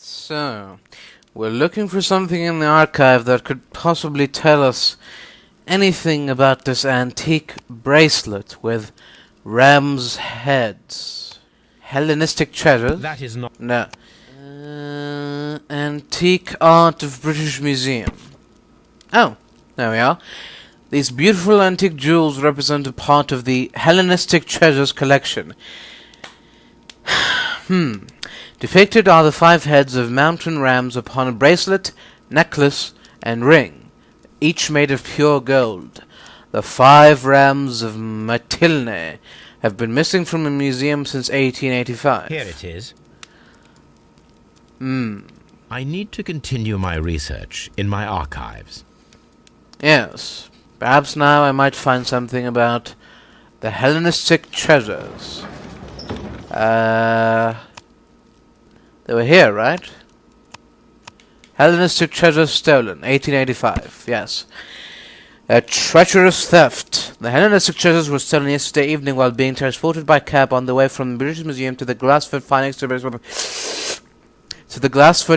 So, we're looking for something in the archive that could possibly tell us anything about this antique bracelet with ram's heads. Hellenistic treasures? That is not... No. Antique art of British Museum. Oh, there we are. These beautiful antique jewels represent a part of the Hellenistic treasures collection. Depicted are the 5 heads of mountain rams upon a bracelet, necklace, and ring, each made of pure gold. The 5 rams of Mytilene have been missing from the museum since 1885. Here it is. I need to continue my research in my archives. Yes. Perhaps now I might find something about the Hellenistic treasures. They were here, right? Hellenistic treasures stolen, 1885, yes. A treacherous theft. The Hellenistic treasures were stolen yesterday evening while being transported by cab on the way from the British Museum to the Glassford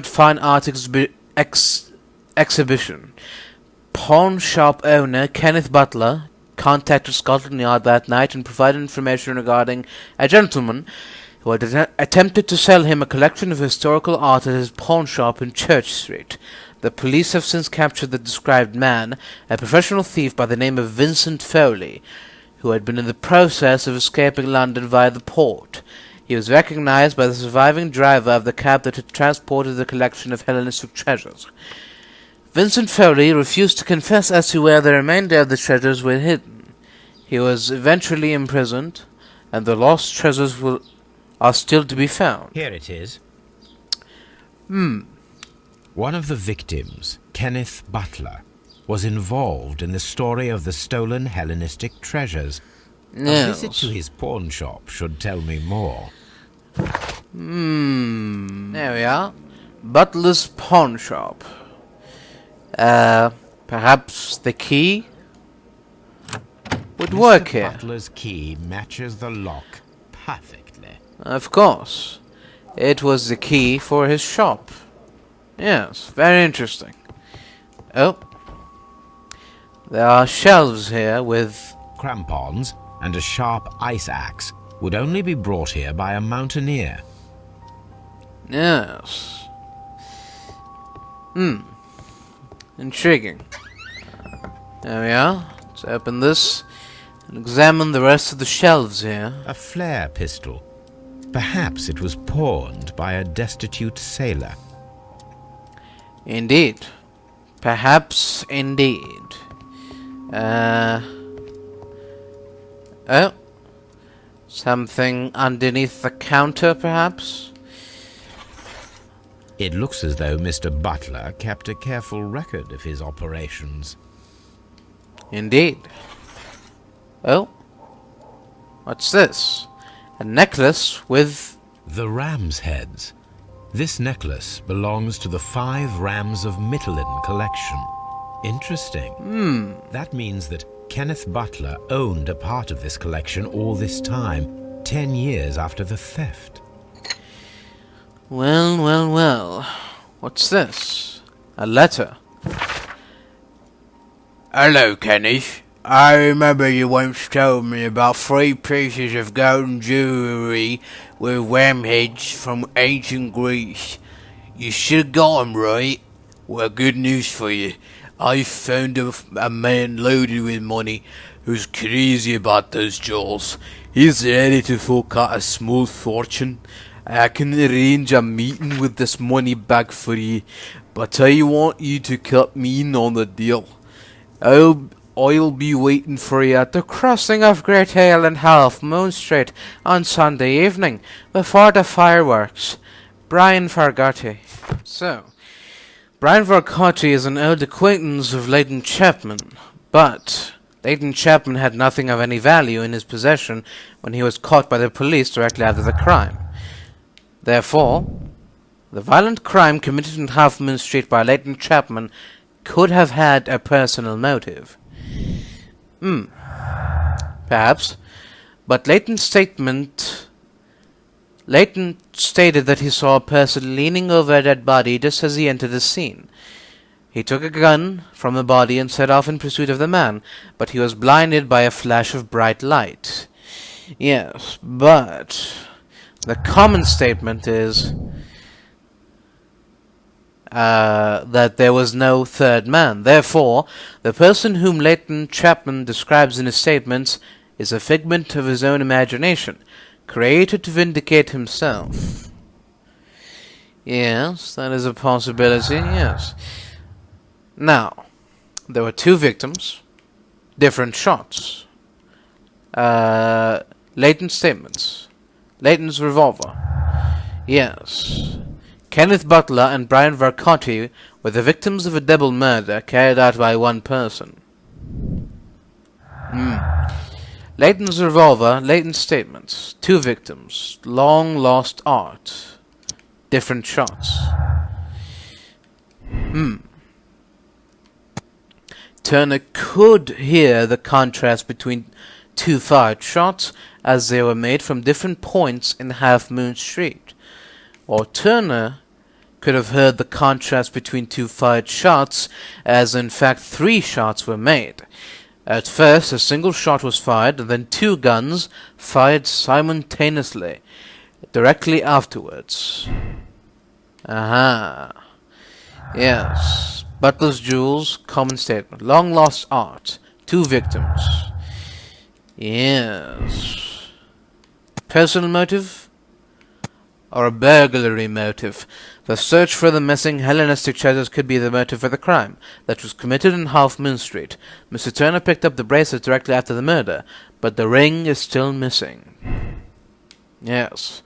Fine Art Exhibition. Pawn shop owner Kenneth Butler contacted Scotland Yard that night and provided information regarding a gentleman who had attempted to sell him a collection of historical art at his pawn shop in Church Street. The police have since captured the described man, a professional thief by the name of Vincent Foley, who had been in the process of escaping London via the port. He was recognized by the surviving driver of the cab that had transported the collection of Hellenistic treasures. Vincent Foley refused to confess as to where the remainder of the treasures were hidden. He was eventually imprisoned, and the lost treasures are still to be found. Here it is. One of the victims, Kenneth Butler, was involved in the story of the stolen Hellenistic treasures. Yes. A visit to his pawn shop should tell me more. There we are. Butler's pawn shop. Perhaps the key would work here. Butler's key matches the lock perfectly. Of course. It was the key for his shop. Yes, very interesting. Oh. There are shelves here with Crampons and a sharp ice axe would only be brought here by a mountaineer. Yes. Intriguing. There we are. Let's open this and examine the rest of the shelves here. A flare pistol. Perhaps it was pawned by a destitute sailor. Indeed. Perhaps indeed. Oh. Something underneath the counter, perhaps? It looks as though Mr. Butler kept a careful record of his operations. Indeed. Oh. What's this? A necklace with... The ram's heads. This necklace belongs to the 5 rams of Mytilene collection. Interesting. That means that Kenneth Butler owned a part of this collection all this time, 10 years after the theft. Well. What's this? A letter. Hello, Kenneth. I remember you once told me about 3 pieces of golden jewellery with ram heads from ancient Greece. You should have got 'em, right? Well, good news for you. I found a man loaded with money who's crazy about those jewels. He's ready to fork out a small fortune. I can arrange a meeting with this money bag for you, but I want you to cut me in on the deal. I'll be waiting for you at the crossing of Great Hale and Half Moon Street on Sunday evening before the fireworks. Brian Vercotti. So, Brian Vercotti is an old acquaintance of Leighton Chapman, but Leighton Chapman had nothing of any value in his possession when he was caught by the police directly after the crime. Therefore, the violent crime committed in Half Moon Street by Leighton Chapman could have had a personal motive. Perhaps, but Leighton's statement Leighton stated that he saw a person leaning over a dead body just as he entered the scene. He took a gun from the body and set off in pursuit of the man, but he was blinded by a flash of bright light. Yes, but the common statement is that there was no third man. Therefore, the person whom Leighton Chapman describes in his statements is a figment of his own imagination, created to vindicate himself. Yes, that is a possibility, yes. Now, there were two victims, different shots. Leighton's statements. Leighton's revolver. Yes. Kenneth Butler and Brian Vercotti were the victims of a double murder carried out by one person. Leighton's revolver, Leighton's statements. Two victims. Long lost art. Different shots. Turner could hear the contrast between two fired shots as they were made from different points in Half Moon Street. Or Turner could have heard the contrast between two fired shots as in fact 3 shots were made. At first a single shot was fired and then 2 guns fired simultaneously directly afterwards. Yes. Butler's jewels, common statement. Long lost art. 2 victims. Yes. Personal motive? Or a burglary motive? The search for the missing Hellenistic treasures could be the motive for the crime that was committed in Half Moon Street. Mr. Turner picked up the bracelet directly after the murder, but the ring is still missing. Yes.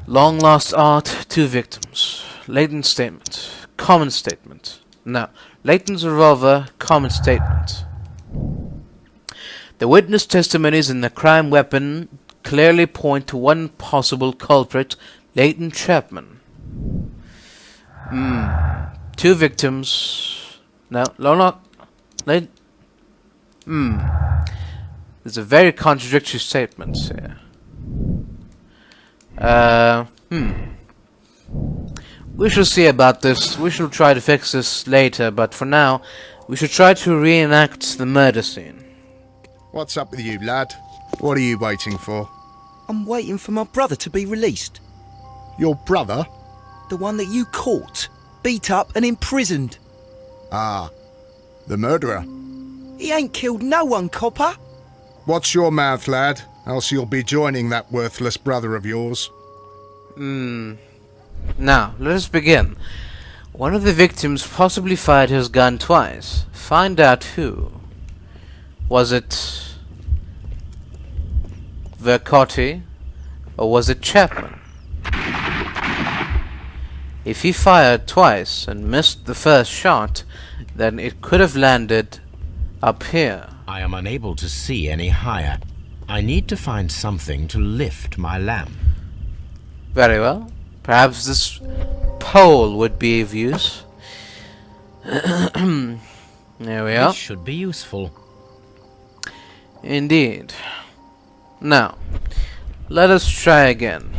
Long lost art, 2 victims. Leighton's statement. Common statement. Now, Leighton's revolver, common statement. The witness testimonies in the crime weapon clearly point to one possible culprit, Leighton Chapman. 2 victims. No, Leighton. There's a very contradictory statement here. We shall see about this. We shall try to fix this later, but for now, we should try to reenact the murder scene. What's up with you, lad? What are you waiting for? I'm waiting for my brother to be released. Your brother? The one that you caught, beat up and imprisoned. Ah, the murderer. He ain't killed no one, copper. Watch your mouth, lad, else you'll be joining that worthless brother of yours. Now, let us begin. One of the victims possibly fired his gun twice. Find out who. Was it Vercotti or was it Chapman? If he fired twice and missed the first shot, then it could have landed up here. I am unable to see any higher. I need to find something to lift my lamp. Very well. Perhaps this pole would be of use. There we are. This should be useful. Indeed. Now, let us try again.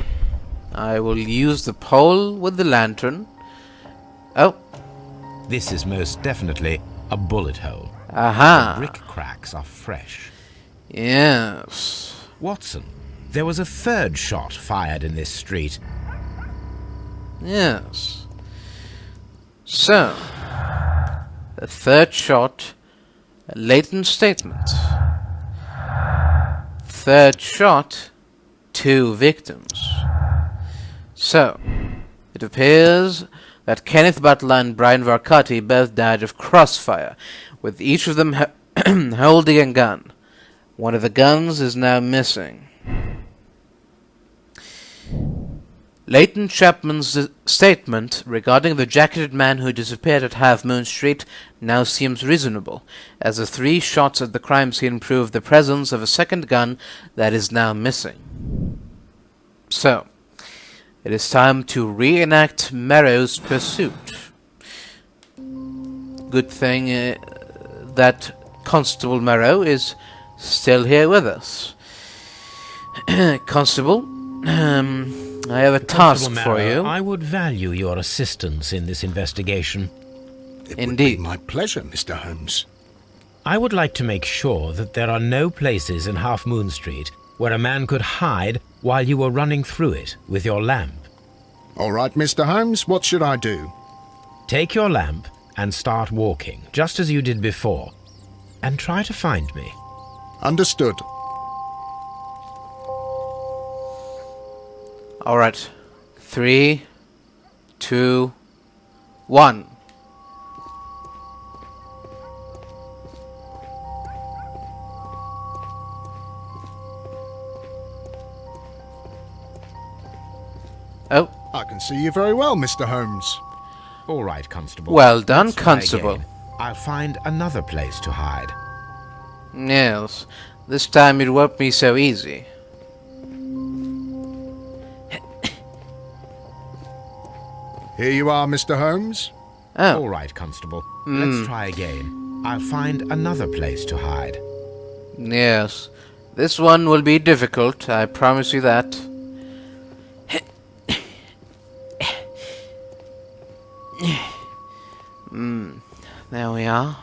I will use the pole with the lantern. Oh. This is most definitely a bullet hole. Aha. The brick cracks are fresh. Yes. Watson, there was a third shot fired in this street. Yes. So, the third shot, a latent statement. Third shot, 2 victims. So, it appears that Kenneth Butler and Brian Vercotti both died of crossfire, with each of them holding a gun. One of the guns is now missing. Leighton Chapman's statement regarding the jacketed man who disappeared at Half Moon Street now seems reasonable, as the 3 shots at the crime scene prove the presence of a second gun that is now missing. So, it is time to reenact Merrow's pursuit. Good thing that Constable Merrow is still here with us. Constable, I have a task Constable for Marrow, you. I would value your assistance in this investigation. It Indeed. would be my pleasure, Mr. Holmes. I would like to make sure that there are no places in Half Moon Street where a man could hide while you were running through it with your lamp. All right, Mr. Holmes, what should I do? Take your lamp and start walking, just as you did before, and try to find me. Understood. Alright. 3, 2, 1. Oh, I can see you very well, Mr. Holmes. All right, Constable. well done, Let's try Constable. again. I'll find another place to hide. Yes. This time it won't be so easy. Here you are, Mr. Holmes. Oh, All right, Constable. Let's try again. I'll find another place to hide. yes. This one will be difficult, I promise you that. There we are.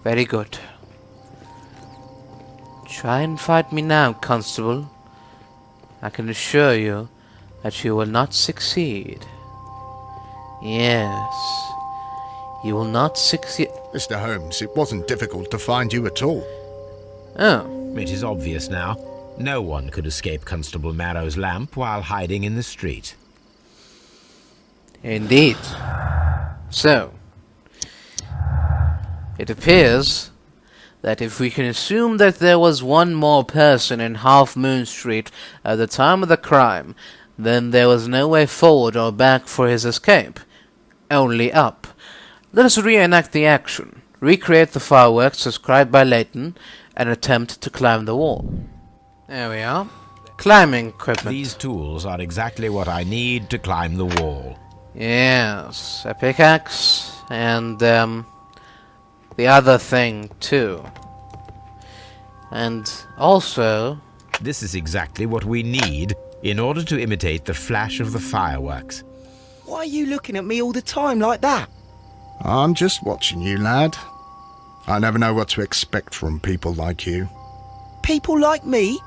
Very good. Try and fight me now, Constable. I can assure you that you will not succeed. Yes. You will not succeed. Mr. Holmes, it wasn't difficult to find you at all. Oh, It is obvious now. No one could escape Constable Marrow's lamp while hiding in the street. indeed. So, it appears that if we can assume that there was one more person in Half Moon Street at the time of the crime, then there was no way forward or back for his escape. Only up. Let us reenact the action, recreate the fireworks described by Layton, and attempt to climb the wall. There we are. Climbing equipment. These tools are exactly what I need to climb the wall. Yes, a pickaxe, and the other thing too. And also, This is exactly what we need in order to imitate the flash of the fireworks. Why are you looking at me all the time like that? I'm just watching you, lad. I never know what to expect from people like you. People like me?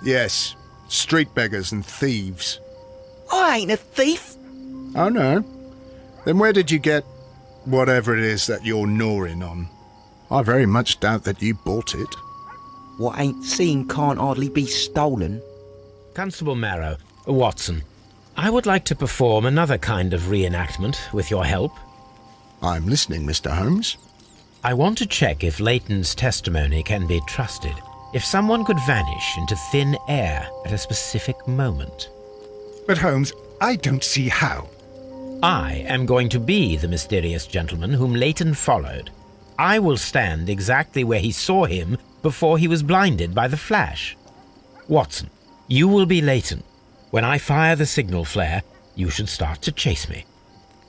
Yes, street beggars and thieves. I ain't a thief. Oh, no? Then where did you get whatever it is that you're gnawing on? I very much doubt that you bought it. What ain't seen can't hardly be stolen. Constable Marrow, Watson, I would like to perform another kind of reenactment with your help. I'm listening, Mr. Holmes. I want to check if Layton's testimony can be trusted. If someone could vanish into thin air at a specific moment. But Holmes, I don't see how. I am going to be the mysterious gentleman whom Layton followed. I will stand exactly where he saw him before he was blinded by the flash. Watson, you will be Layton. When I fire the signal flare, you should start to chase me.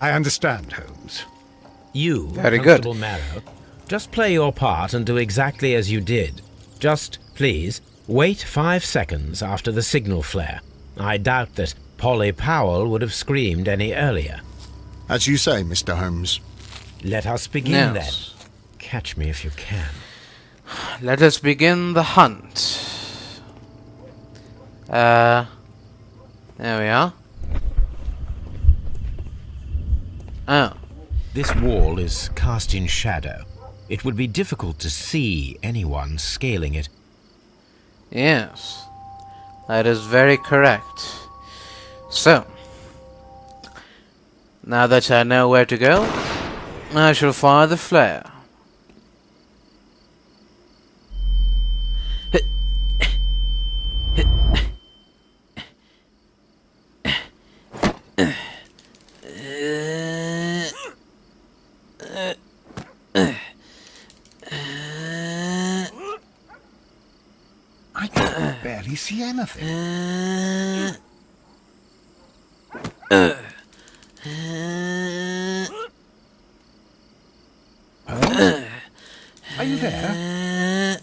I understand, Holmes. You, Very good. Constable Marrow, just play your part and do exactly as you did. Just, please, wait 5 seconds after the signal flare. I doubt that Polly Powell would have screamed any earlier. As you say, Mr. Holmes. Let us begin Yes. then. Catch me if you can. let us begin the hunt. There we are. Oh, This wall is cast in shadow. It would be difficult to see anyone scaling it. yes. That is very correct. So, now that I know where to go, I shall fire the flare. I can barely see anything. Holmes? Are you there?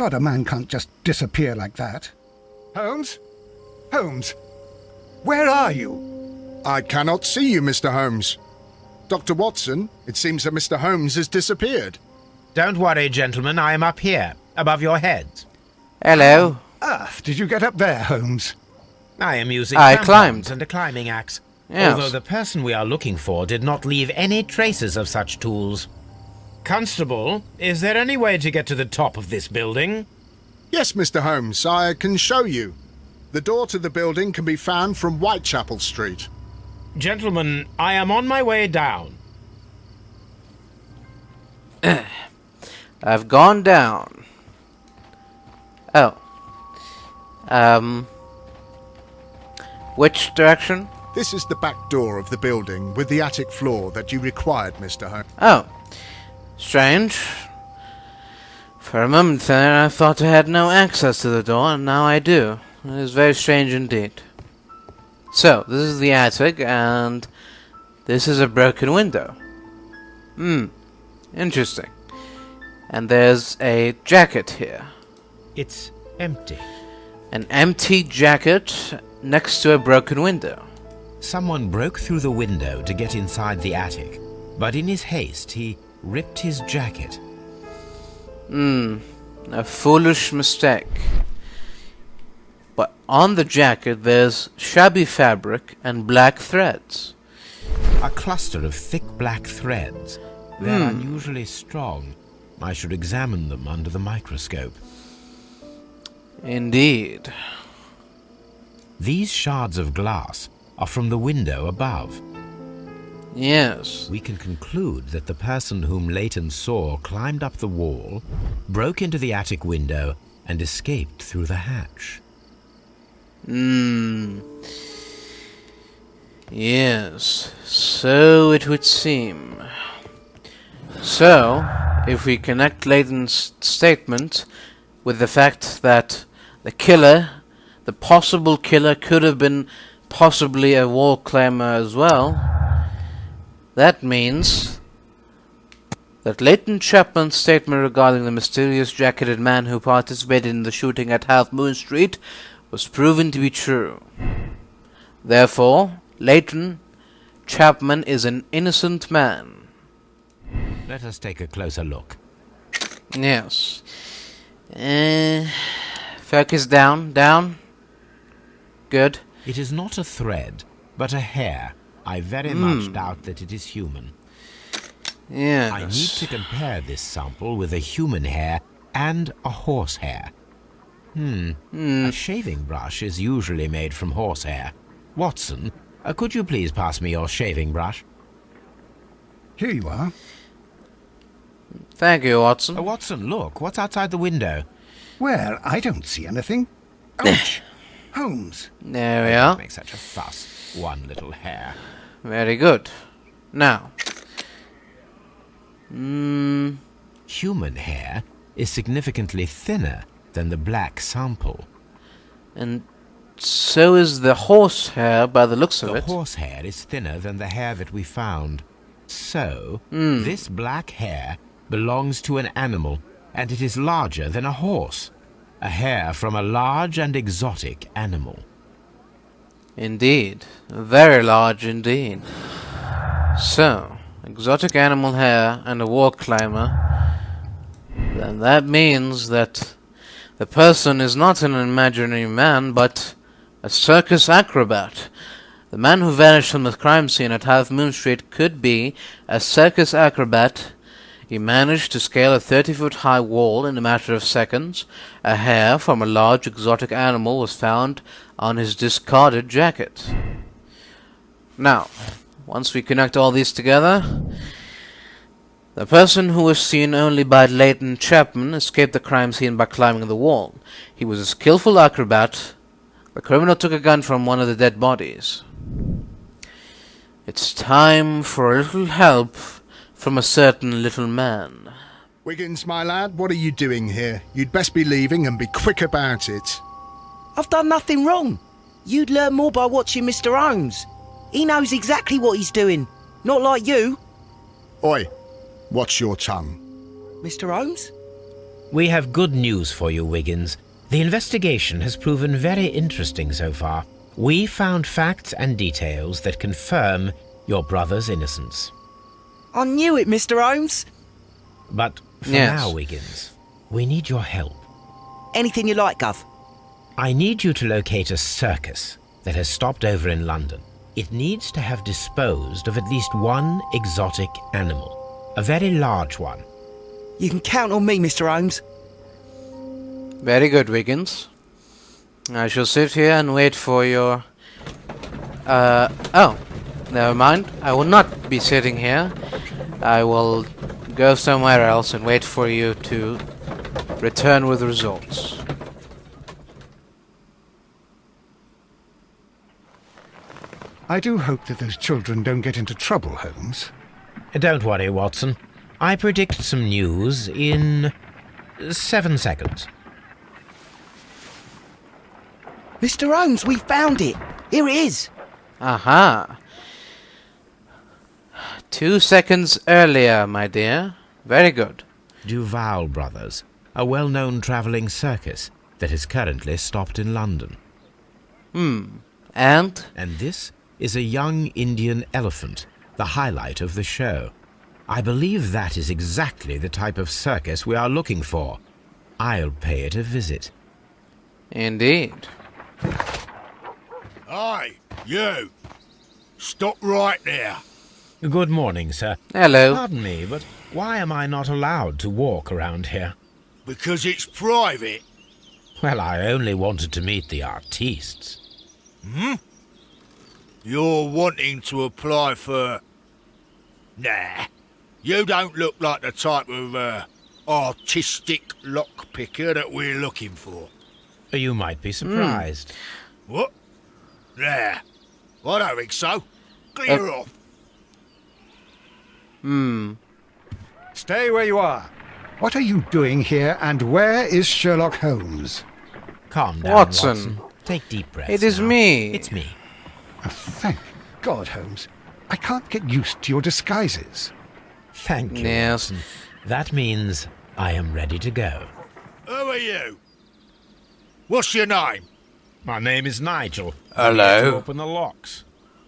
God, a man can't just disappear like that. Holmes? Holmes? Where are you? I cannot see you, Mr. Holmes. Dr. Watson, it seems that Mr. Holmes has disappeared. Don't worry, gentlemen, I am up here, above your heads. Hello. Earth, did you get up there, Holmes? I am using I crampons climbed. and a climbing axe. Yes. Although the person we are looking for did not leave any traces of such tools. Constable, is there any way to get to the top of this building? Yes, Mr. Holmes, I can show you. The door to the building can be found from Whitechapel Street. Gentlemen, I am on my way down. I've gone down. Oh. Which direction? This is the back door of the building with the attic floor that you required, Mr. Holmes. Oh. Strange. For a moment there, I thought I had no access to the door, and now I do. It is very strange indeed. So, this is the attic, and this is a broken window. Interesting. And there's a jacket here. It's empty. An empty jacket next to a broken window. Someone broke through the window to get inside the attic, but in his haste he ripped his jacket. A foolish mistake. But on the jacket there's shabby fabric and black threads. A cluster of thick black threads. They're unusually strong. I should examine them under the microscope. Indeed. These shards of glass are from the window above. Yes. We can conclude that the person whom Leighton saw climbed up the wall, broke into the attic window, and escaped through the hatch. Yes. So it would seem. So, if we connect Leighton's statement with the fact that the killer, the possible killer, could have been possibly a wall climber as well, that means that Leighton Chapman's statement regarding the mysterious jacketed man who participated in the shooting at Half Moon Street was proven to be true. Therefore, Leighton Chapman is an innocent man. Let us take a closer look. Yes. Focus down, down. Good. It is not a thread, but a hair. I very much doubt that it is human. Yes. I need to compare this sample with a human hair and a horse hair. A shaving brush is usually made from horsehair. Watson, could you please pass me your shaving brush? Here you are. Thank you, Watson. Watson, look, what's outside the window? Where? I don't see anything. Ouch! Holmes. There we are. Don't make such a fuss. One little hair. Very good. Now. Human hair is significantly thinner than the black sample. And so is the horse hair by the looks of The it. horse hair is thinner than the hair that we found. So, this black hair belongs to an animal, and it is larger than a horse. A hair from a large and exotic animal. Indeed. Very large indeed. So, exotic animal hair and a wall climber. Then that means that the person is not an imaginary man, but a circus acrobat. The man who vanished from the crime scene at Half Moon Street could be a circus acrobat. He managed to scale a 30-foot high wall in a matter of seconds. A hair from a large exotic animal was found on his discarded jacket. Now, once we connect all these together, the person who was seen only by Leighton Chapman escaped the crime scene by climbing the wall. He was a skillful acrobat. The criminal took a gun from one of the dead bodies. It's time for a little help from a certain little man. Wiggins, my lad, what are you doing here? You'd best be leaving and be quick about it. I've done nothing wrong. You'd learn more by watching Mr. Holmes. He knows exactly what he's doing. Not like you. Oi, watch your tongue. Mr. Holmes? We have good news for you, Wiggins. The investigation has proven very interesting so far. We found facts and details that confirm your brother's innocence. I knew it, Mr. Holmes. But for Yes. now, Wiggins, we need your help. Anything you like, Gov. I need you to locate a circus that has stopped over in London. It needs to have disposed of at least one exotic animal, a very large one. You can count on me, Mr. Holmes. Very good, Wiggins. I shall sit here and wait for your... Oh, never mind. I will not be sitting here. I will go somewhere else and wait for you to return with results. I do hope that those children don't get into trouble, Holmes. Don't worry, Watson. I predict some news in 7 seconds. Mr. Holmes, we found it. Here it is. Aha. 2 seconds earlier, my dear. Very good. Duval Brothers, a well-known travelling circus that is currently stopped in London. And? And this is a young Indian elephant, the highlight of the show. I believe that is exactly the type of circus we are looking for. I'll pay it a visit. Indeed. Hey, you! Stop right there. Good morning, sir. Hello. Pardon me, but why am I not allowed to walk around here? Because it's private. Well, I only wanted to meet the artistes. You're wanting to apply for... Nah. You don't look like the type of, artistic lockpicker that we're looking for. You might be surprised. What? Nah. I don't think so. Clear off. Stay where you are. What are you doing here, and where is Sherlock Holmes? Calm down, Watson. Take deep breaths. It is now. me. It's me. Oh, thank God, Holmes. I can't get used to your disguises. Thank you, Yes. Watson. That means I am ready to go. Who are you? What's your name? My name is Nigel. Hello. I'm here to open the locks.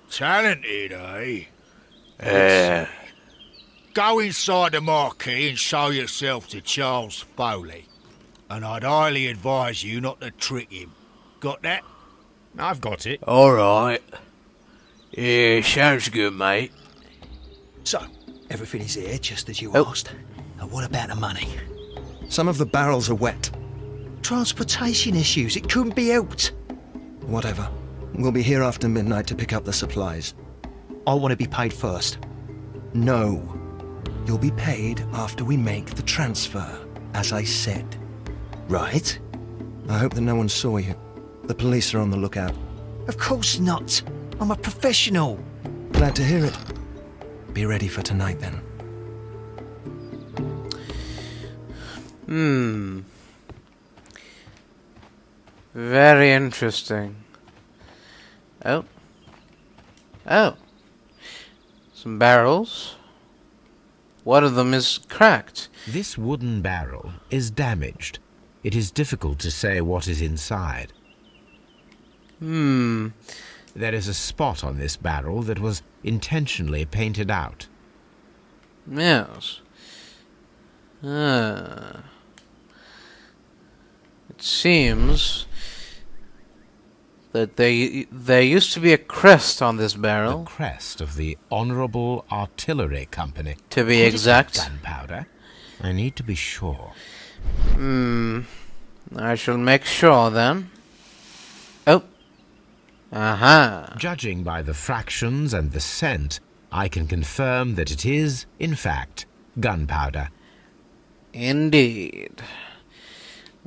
Talented, eh? Go inside the marquee and show yourself to Charles Foley. And I'd highly advise you not to trick him. Got that? I've got it. Alright. Yeah, sounds good, mate. So, everything is here just as you Oh. asked. And what about the money? Some of the barrels are wet. Transportation issues, it couldn't be helped. Whatever. We'll be here after midnight to pick up the supplies. I want to be paid first. No. You'll be paid after we make the transfer, as I said. Right? I hope that no one saw you. The police are on the lookout. Of course not. I'm a professional. Glad to hear it. Be ready for tonight, then. Very interesting. Oh. Oh. Some barrels. One of them is cracked. This wooden barrel is damaged. It is difficult to say what is inside. There is a spot on this barrel that was intentionally painted out. Yes. It seems that there used to be a crest on this The barrel, crest of the Honourable Artillery Company. to be Could it exact. Gunpowder? I need to be sure. I shall make sure then. Oh. Aha. Judging by the fractions and the scent, I can confirm that it is, in fact, gunpowder. Indeed.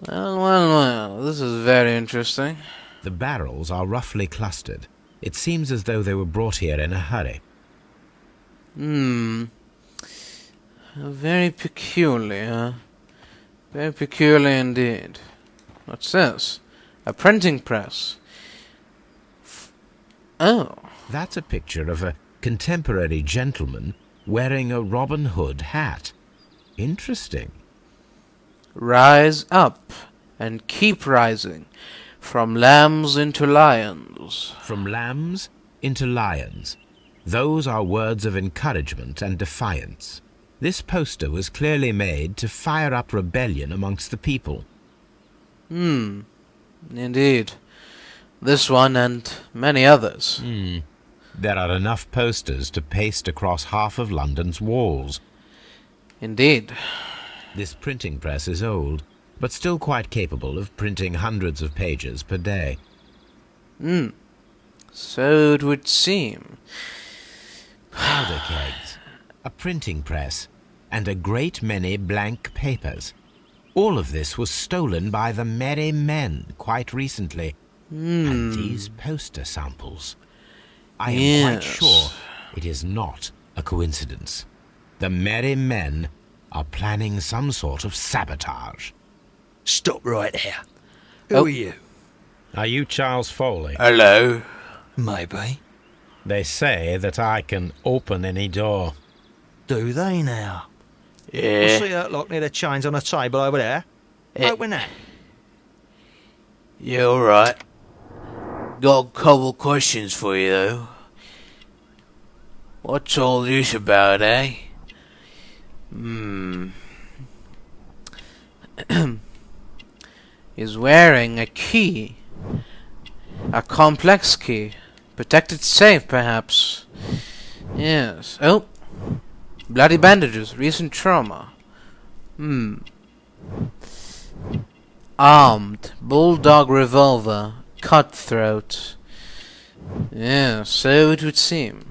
Well. This is very interesting. The barrels are roughly clustered. It seems as though they were brought here in a hurry. Very peculiar. Very peculiar indeed. What's this? A printing press. Oh. That's a picture of a contemporary gentleman wearing a Robin Hood hat. Interesting. Rise up and keep rising, from lambs into lions. From lambs into lions. Those are words of encouragement and defiance. This poster was clearly made to fire up rebellion amongst the people. Indeed. This one and many others. There are enough posters to paste across half of London's walls. Indeed. This printing press is old, but still quite capable of printing hundreds of pages per day. So it would seem. Powder kegs, a printing press, and a great many blank papers. All of this was stolen by the Merry Men quite recently. And these poster samples. I am quite sure it is not a coincidence. The Merry Men are planning some sort of sabotage. Stop right there. Who are you? Are you Charles Foley? Hello. Maybe. They say that I can open any door. Do they now? Yeah. See that lock near the chains on the table over there? Open that. Yeah, alright. Got a couple questions for you, though. What's all this about, eh? He's wearing a key. A complex key. Protected safe, perhaps. Yes. Oh. Bloody bandages. Recent trauma. Armed. Bulldog revolver. Cutthroat. Yeah, so it would seem.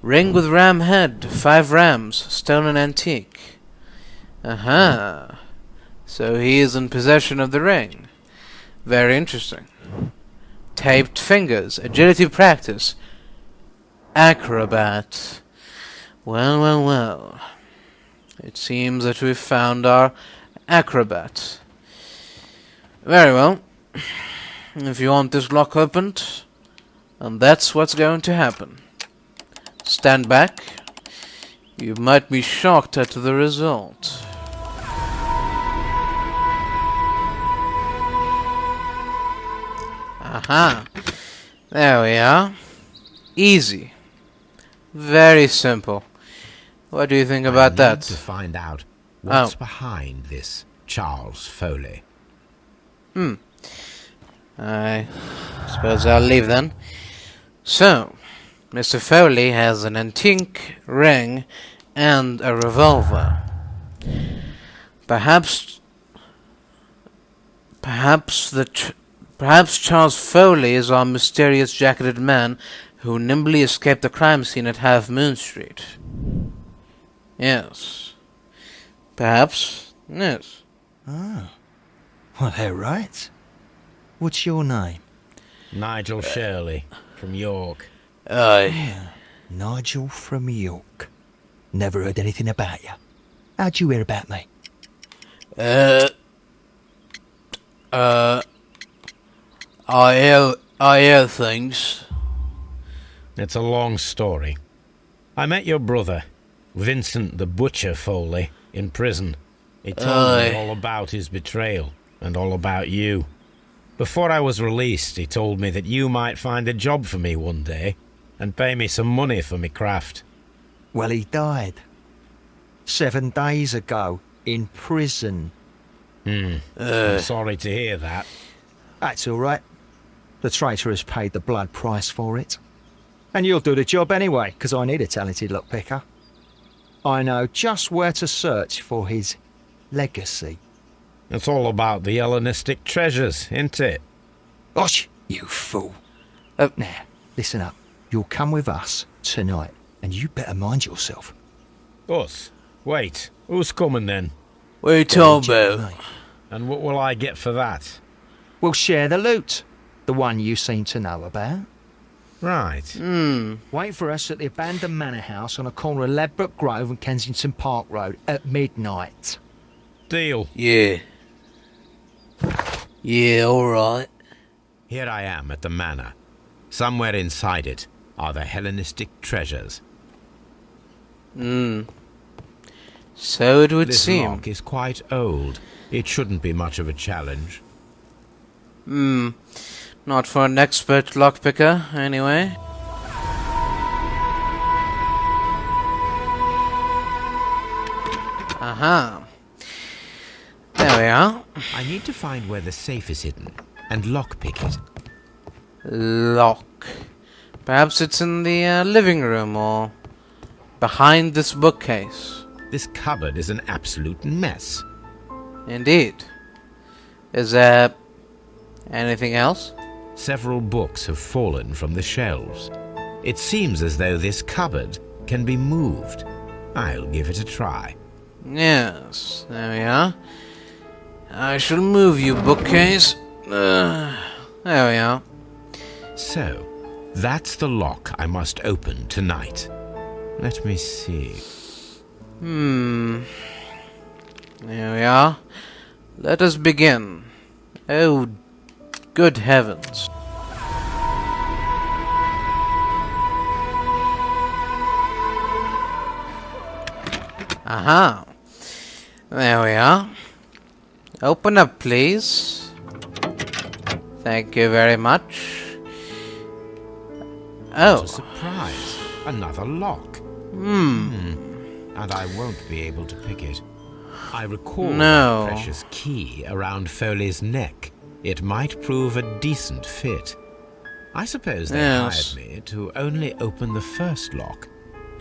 Ring with ram head. 5 rams. Stolen antique. Aha. So he is in possession of the ring. Very interesting. Taped fingers. Agility practice. Acrobat. Well. It seems that we've found our acrobat. Very well. If you want this lock opened, and that's what's going to happen. Stand back. You might be shocked at the result. Aha. There we are. Easy. Very simple. What do you think about I need that? to find out what's behind this Charles Foley. I suppose I'll leave then. So, Mr. Foley has an antique ring and a revolver. Perhaps Charles Foley is our mysterious jacketed man who nimbly escaped the crime scene at Half Moon Street. Yes. Perhaps. Yes. Well, they're right. What's your name? Nigel Shirley, from York. Aye. Nigel from York. Never heard anything about you. How'd you hear about me? I hear things. It's a long story. I met your brother, Vincent the Butcher Foley, in prison. He told me all about his betrayal and all about you. Before I was released, he told me that you might find a job for me one day and pay me some money for me craft. Well, he died. 7 days ago, in prison. I'm sorry to hear that. That's all right. The traitor has paid the blood price for it. And you'll do the job anyway, because I need a talented lockpicker. I know just where to search for his legacy. It's all about the Hellenistic treasures, isn't it? Osh, you fool. Now, listen up. You'll come with us tonight, and you better mind yourself. Us? Wait, who's coming then? What are you talking about? And what will I get for that? We'll share the loot. The one you seem to know about. Right. Wait for us at the abandoned manor house on the corner of Ladbroke Grove and Kensington Park Road at midnight. Deal. Yeah. Yeah, alright. Here I am at the manor. Somewhere inside it are the Hellenistic treasures. So it would This seem. lock is quite old. It shouldn't be much of a challenge. Not for an expert lockpicker, anyway. Aha. There we are. I need to find where the safe is hidden and lockpick it. Lock. Perhaps it's in the living room or behind this bookcase. This cupboard is an absolute mess. Indeed. Is there anything else? Several books have fallen from the shelves. It seems as though this cupboard can be moved. I'll give it a try. Yes, there we are. I shall move you, bookcase. There we are. So, that's the lock I must open tonight. Let me see. There we are. Let us begin. Oh, good heavens. Aha. There we are. Open up, please. Thank you very much. What a Oh, surprise. Another lock. And I won't be able to pick it. I recall No. that precious key around Foley's neck. It might prove a decent fit. I suppose they Yes. hired me to only open the first lock.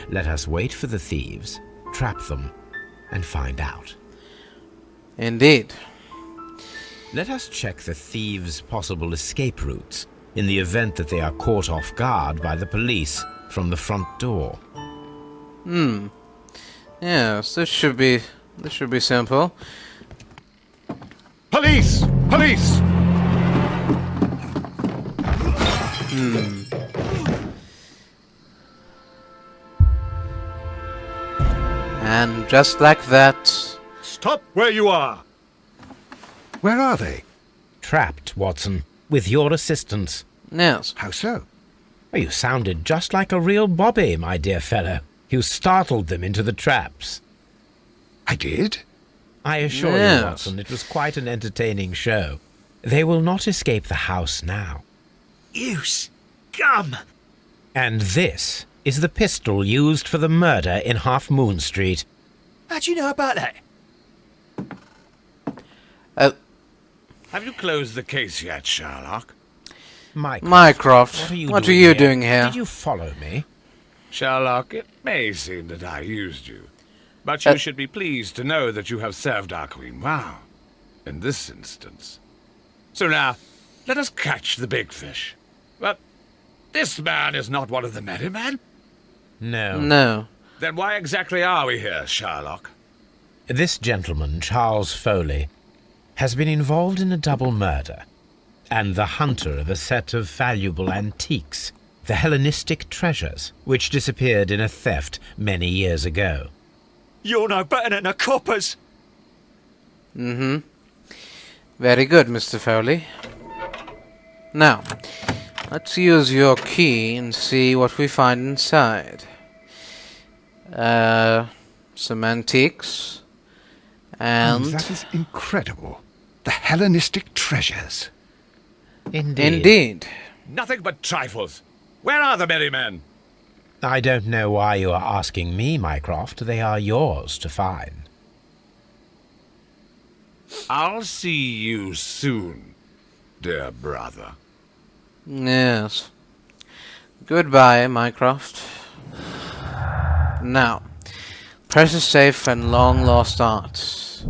Let us wait for the thieves, trap them, and find out. indeed. Let us check the thieves' possible escape routes in the event that they are caught off guard by the police from the front door. Yes, this should be simple. Police! Police! And just like that, Stop where you are! Where are they? Trapped, Watson, with your assistance. yes. How so? You sounded just like a real bobby, my dear fellow. You startled them into the traps. I did? I assure Yes. you, Watson, it was quite an entertaining show. They will not escape the house now. You scum! And this is the pistol used for the murder in Half Moon Street. How'd you know about that? Have you closed the case yet, Sherlock? Mycroft, what are you doing here? Did you follow me? Sherlock, it may seem that I used you, but you should be pleased to know that you have served our queen well, in this instance. So now, let us catch the big fish. But this man is not one of the merry men? No. No. Then why exactly are we here, Sherlock? This gentleman, Charles Foley, has been involved in a double murder, and the hunter of a set of valuable antiques, the Hellenistic treasures, which disappeared in a theft many years ago. You're no better than the coppers! Very good, Mr. Foley. Now, let's use your key and see what we find inside. Some antiques. And That is incredible. The Hellenistic treasures. indeed. Nothing but trifles. Where are the merry men? I don't know why you are asking me, Mycroft. They are yours to find. I'll see you soon, dear brother. Yes. Goodbye, Mycroft. Now, precious safe and long-lost art.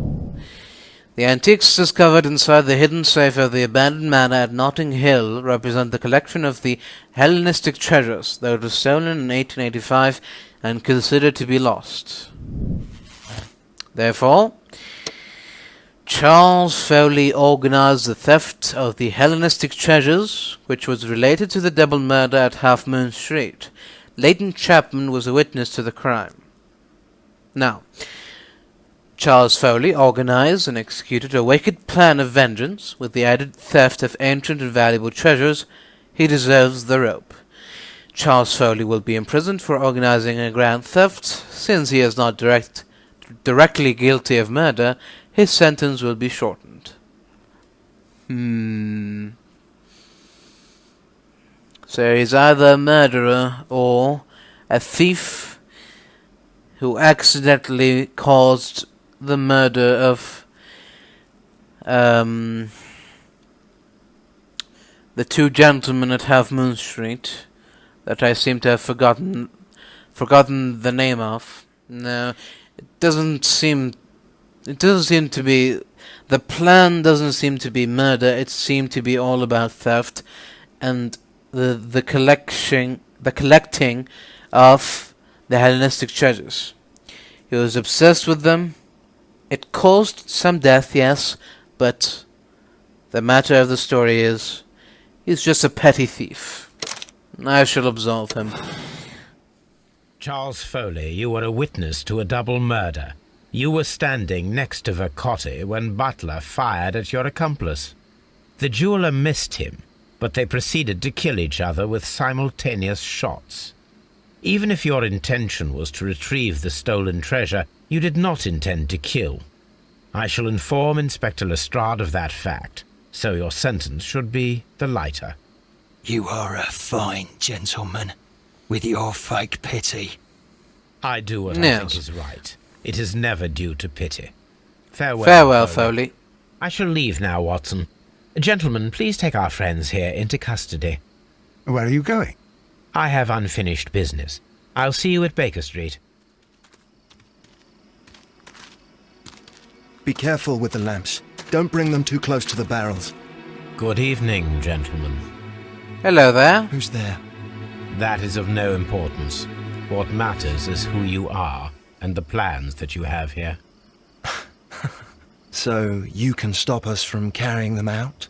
The antiques discovered inside the hidden safe of the abandoned manor at Notting Hill represent the collection of the Hellenistic treasures that was stolen in 1885 and considered to be lost. Therefore, Charles Foley organized the theft of the Hellenistic treasures, which was related to the double murder at Half Moon Street. Leighton Chapman was a witness to the crime. Now, Charles Foley organized and executed a wicked plan of vengeance with the added theft of ancient and valuable treasures. He deserves the rope. Charles Foley will be imprisoned for organizing a grand theft, since he has not directly guilty of murder, his sentence will be shortened. So he's either a murderer or a thief who accidentally caused the murder of the two gentlemen at Half Moon Street that I seem to have forgotten the name of. No, it doesn't seem to be, the plan doesn't seem to be murder. It seemed to be all about theft and the collecting of the Hellenistic treasures. He was obsessed with them. It caused some death, yes, but the matter of the story is, he's just a petty thief. I shall absolve him. Charles Foley, you were a witness to a double murder. You were standing next to Vercotti when Butler fired at your accomplice. The jeweler missed him, but they proceeded to kill each other with simultaneous shots. Even if your intention was to retrieve the stolen treasure, you did not intend to kill. I shall inform Inspector Lestrade of that fact, so your sentence should be the lighter. You are a fine gentleman, with your fake pity. I do what I think is right. It is never due to pity. Farewell, Foley. I shall leave now, Watson. Gentlemen, please take our friends here into custody. Where are you going? I have unfinished business. I'll see you at Baker Street. Be careful with the lamps. Don't bring them too close to the barrels. Good evening, gentlemen. Hello there. Who's there? That is of no importance. What matters is who you are and the plans that you have here. So you can stop us from carrying them out?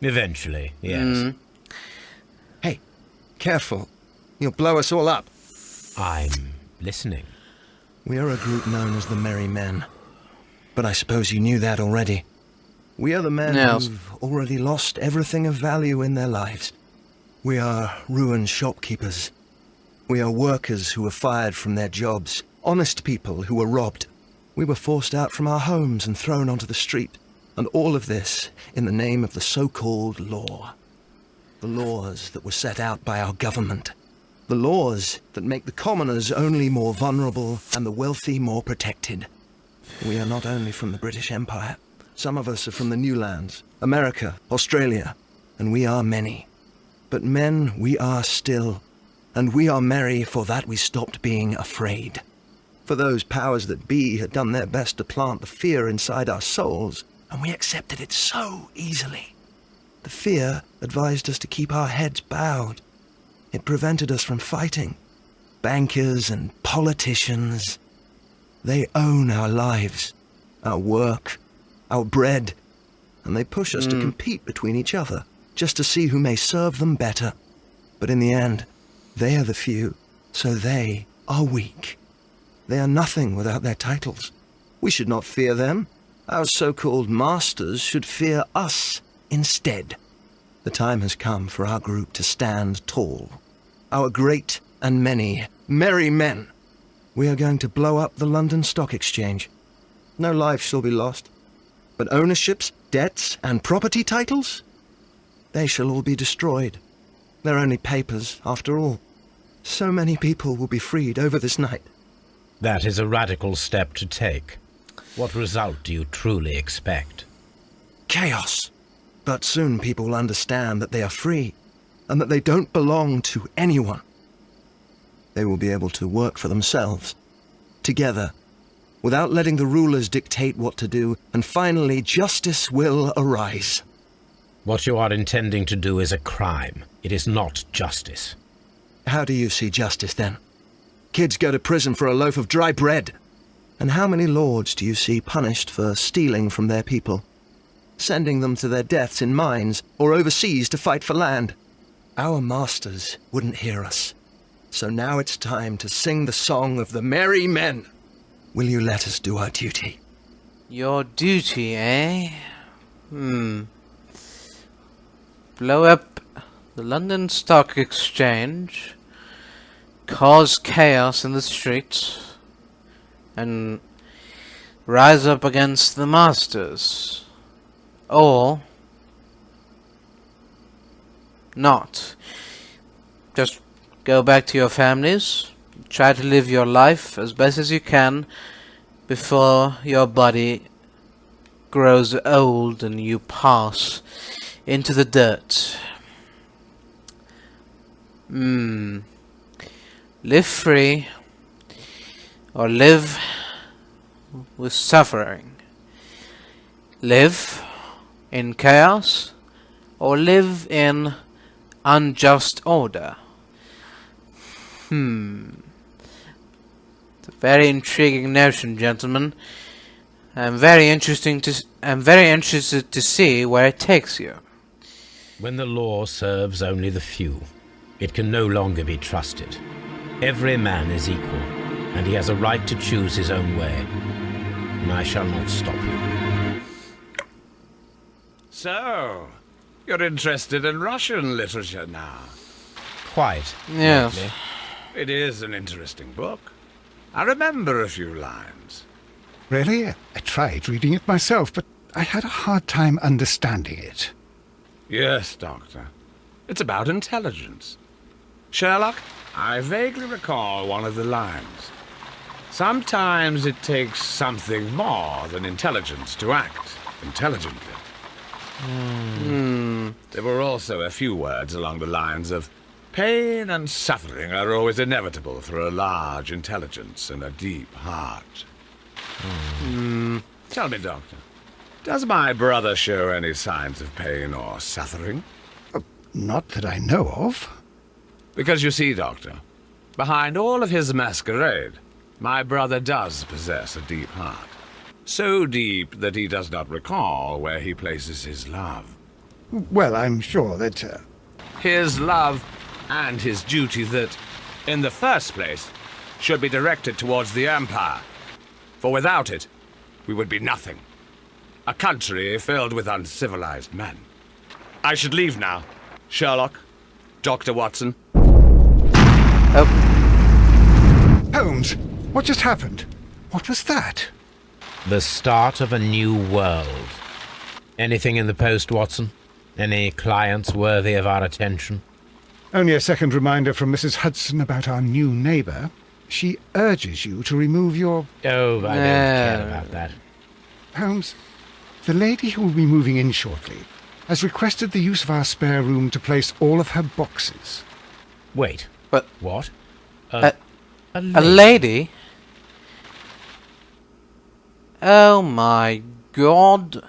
Eventually, yes. Hey, careful. You'll blow us all up. I'm listening. We are a group known as the Merry Men. But I suppose you knew that already. We are the men who've already lost everything of value in their lives. We are ruined shopkeepers. We are workers who were fired from their jobs. Honest people who were robbed. We were forced out from our homes and thrown onto the street. And all of this in the name of the so-called law. The laws that were set out by our government. The laws that make the commoners only more vulnerable and the wealthy more protected. We are not only from the British Empire. Some of us are from the New Lands, America, Australia, and we are many. But men we are still, and we are merry for that we stopped being afraid. For those powers that be had done their best to plant the fear inside our souls, and we accepted it so easily. The fear advised us to keep our heads bowed. It prevented us from fighting. Bankers and politicians, they own our lives, our work, our bread, and they push us to compete between each other, just to see who may serve them better. But in the end, they are the few, so they are weak. They are nothing without their titles. We should not fear them. Our so-called masters should fear us instead. The time has come for our group to stand tall. Our great and many merry men. We are going to blow up the London Stock Exchange. No life shall be lost. But ownerships, debts, and property titles? They shall all be destroyed. They're only papers, after all. So many people will be freed over this night. That is a radical step to take. What result do you truly expect? Chaos. But soon people will understand that they are free, and that they don't belong to anyone. They will be able to work for themselves, together, without letting the rulers dictate what to do, and finally justice will arise. What you are intending to do is a crime. It is not justice. How do you see justice, then? Kids go to prison for a loaf of dry bread. And how many lords do you see punished for stealing from their people? Sending them to their deaths in mines or overseas to fight for land? Our masters wouldn't hear us. So now it's time to sing the song of the merry men. Will you let us do our duty? Your duty, eh? Blow up the London Stock Exchange, cause chaos in the streets, and rise up against the masters. Or not. Just go back to your families, try to live your life as best as you can before your body grows old and you pass into the dirt. Live free or live with suffering. Live in chaos or live in unjust order. It's a very intriguing notion, gentlemen. I'm very interested to see where it takes you. When the law serves only the few, it can no longer be trusted. Every man is equal, and he has a right to choose his own way. And I shall not stop you. So, you're interested in Russian literature now? Quite. Yes. lately. It is an interesting book. I remember a few lines. Really? I tried reading it myself, but I had a hard time understanding it. Yes, Doctor. It's about intelligence. Sherlock, I vaguely recall one of the lines. Sometimes it takes something more than intelligence to act intelligently. There were also a few words along the lines of pain and suffering are always inevitable for a large intelligence and a deep heart. Tell me, Doctor, does my brother show any signs of pain or suffering? Not that I know of. Because you see, Doctor, behind all of his masquerade, my brother does possess a deep heart. So deep that he does not recall where he places his love. Well, I'm sure that... His love and his duty that, in the first place, should be directed towards the Empire. For without it, we would be nothing. A country filled with uncivilized men. I should leave now. Sherlock, Dr. Watson. Holmes, what just happened? What was that? The start of a new world. Anything in the post, Watson? Any clients worthy of our attention? Only a second reminder from Mrs. Hudson about our new neighbour. She urges you to remove your... Oh, I don't care about that. Holmes, the lady who will be moving in shortly has requested the use of our spare room to place all of her boxes. Wait. But What? a lady? Oh my God.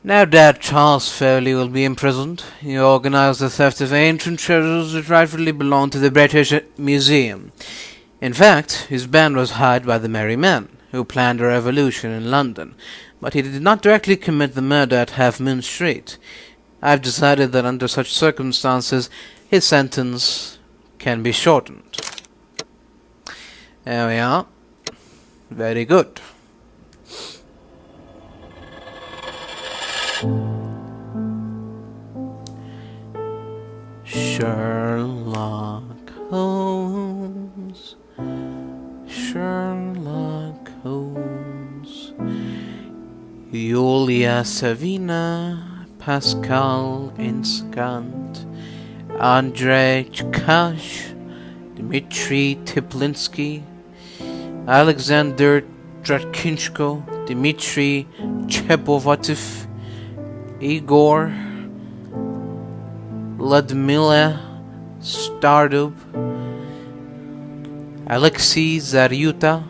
No doubt Charles Foley will be imprisoned. He organized the theft of ancient treasures that rightfully belonged to the British Museum. In fact, his band was hired by the Merry Men, who planned a revolution in London, but he did not directly commit the murder at Half Moon Street. I've decided that under such circumstances, his sentence can be shortened. There we are. Very good. Sherlock Holmes, Sherlock Holmes, Julia Savina, Pascal Inscant, Andrei Chkash, Dmitry Teplinsky, Alexander Dratkinchko, Dmitry Chepovatov, Igor Ludmila Stardub, Alexei Zaryuta,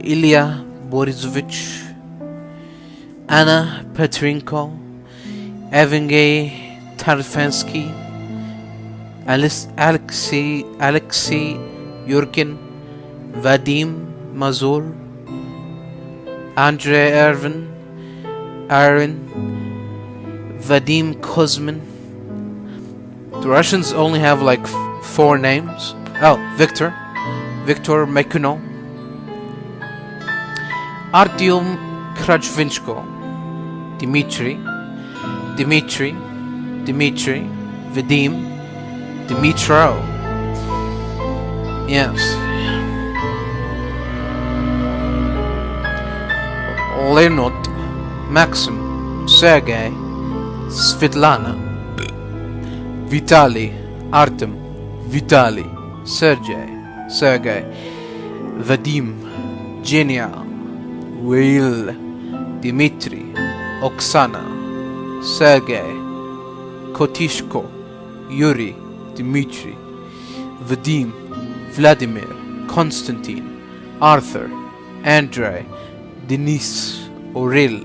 Ilya Borisovich, Anna Petrenko, Evgeny Tarfensky, Alexei Yurkin, Vadim Mazur, Andrei Arvin, Vadim Kozmin. The Russians only have like 4 names. Oh, Victor Mekuno, Artyom Krachvinchko, Dmitry, Vadim, Dimitro. Yes. Leonid, Maxim, Sergei, Svetlana, Vitaly, Artem, Vitaly, Sergei, Vadim, Genia, Will, Dmitri, Oksana, Sergei, Kotishko, Yuri, Dmitri, Vadim, Vladimir, Konstantin, Arthur, Andrei, Denis, Oril.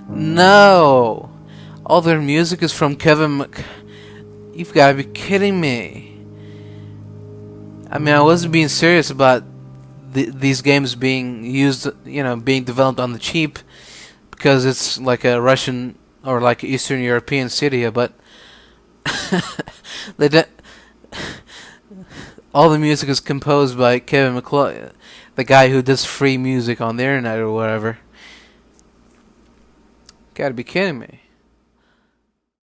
No! All their music is from Kevin Mc... You've gotta be kidding me. I mean, I wasn't being serious about these games being used, being developed on the cheap, because it's like a Russian or like Eastern European city, but all the music is composed by Kevin MacLeod, the guy who does free music on the internet or whatever. Gotta be kidding me.